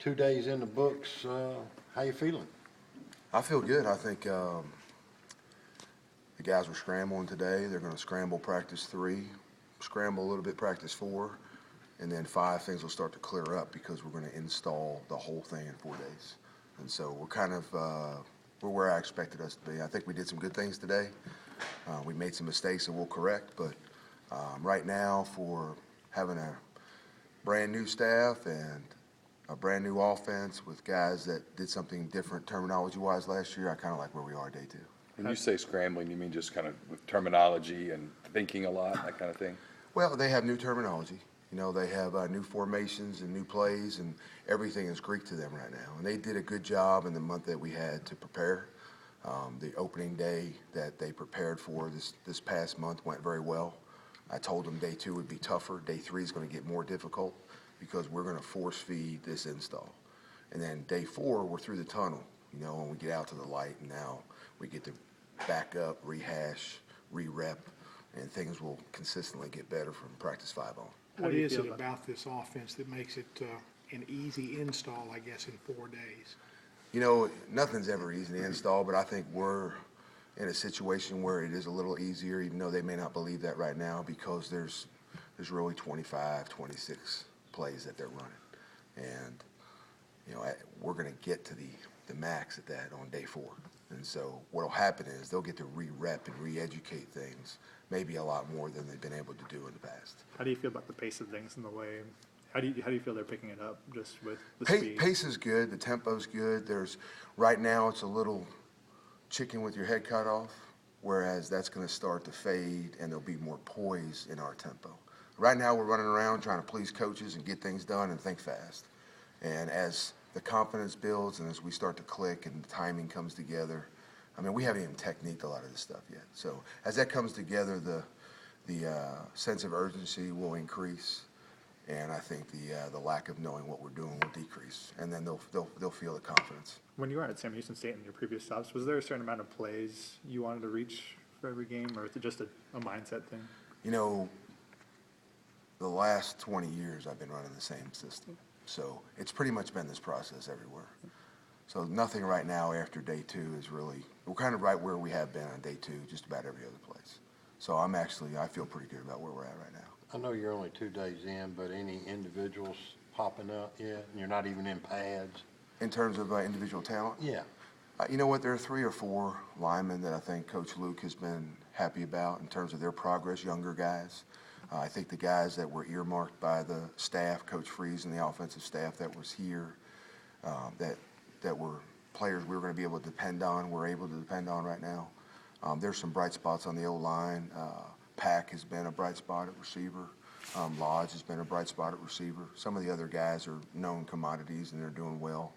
2 days in the books, how you feeling? I feel good. I think the guys were scrambling today. They're going to scramble practice 3, scramble a little bit practice 4, and then 5 things will start to clear up because we're going to install the whole thing in 4 days. And so we're kind of we're where I expected us to be. I think we did some good things today. We made some mistakes that we'll correct, but right now for having a brand new staff and a brand new offense with guys that did something different terminology-wise last year, I kind of like where we are day 2. When you say scrambling, you mean just kind of with terminology and thinking a lot, that kind of thing? Well, they have new terminology. You know, they have new formations and new plays, and everything is Greek to them right now. And they did a good job in the month that we had to prepare. The opening day that they prepared for this past month went very well. I told them day 2 would be tougher. Day 3 is going to get more difficult because we're going to force feed this install. And then day 4, we're through the tunnel, you know, and we get out to the light, and now we get to back up, rehash, re-rep, and things will consistently get better from practice 5 on. What is it about this offense that makes it an easy install, I guess, in 4 days? You know, nothing's ever easy to install, but I think we're in a situation where it is a little easier, even though they may not believe that right now, because there's really 25, 26 plays that they're running. And, you know, we're going to get to the max at that on day 4. And so what'll happen is they'll get to re-rep and re-educate things maybe a lot more than they've been able to do in the past. How do you feel about the pace of things in the way? How do you feel they're picking it up just with the speed? Pace is good. The tempo's good. Right now it's a little chicken with your head cut off, whereas that's going to start to fade and there'll be more poise in our tempo. Right now we're running around trying to please coaches and get things done and think fast. And as the confidence builds and as we start to click and the timing comes together, I mean, we haven't even techniqued a lot of this stuff yet. So as that comes together, the sense of urgency will increase, and I think the lack of knowing what we're doing will decrease, and then they'll feel the confidence. When you were at Sam Houston State in your previous stops, was there a certain amount of plays you wanted to reach for every game, or is it just a mindset thing? You know, the last 20 years I've been running the same system, so it's pretty much been this process everywhere. So nothing right now after day 2 is really, we're kind of right where we have been on day 2, just about every other place. So I feel pretty good about where we're at right now. I know you're only 2 days in, but any individuals popping up yet? And you're not even in pads? In terms of individual talent? Yeah. You know what, there are 3 or 4 linemen that I think Coach Luke has been happy about in terms of their progress, younger guys. I think the guys that were earmarked by the staff, Coach Freeze and the offensive staff that was here, that were players we were going to be able to depend on, we're able to depend on right now. There's some bright spots on the O-line. Pack has been a bright spot at receiver. Lodge has been a bright spot at receiver. Some of the other guys are known commodities and they're doing well.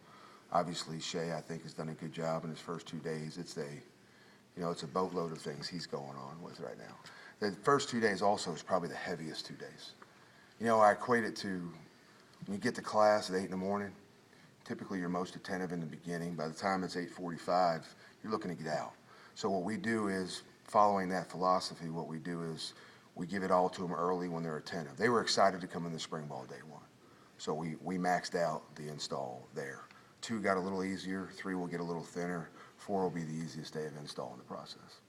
Obviously, Shea, I think, has done a good job in his first 2 days. It's a boatload of things he's going on with right now. The first 2 days also is probably the heaviest 2 days. You know, I equate it to when you get to class at 8 in the morning, typically you're most attentive in the beginning. By the time it's 8:45, you're looking to get out. So what we do is, following that philosophy, what we do is we give it all to them early when they're attentive. They were excited to come in the spring ball day 1. So we maxed out the install there. 2 got a little easier, 3 will get a little thinner, 4 will be the easiest day of install in the process.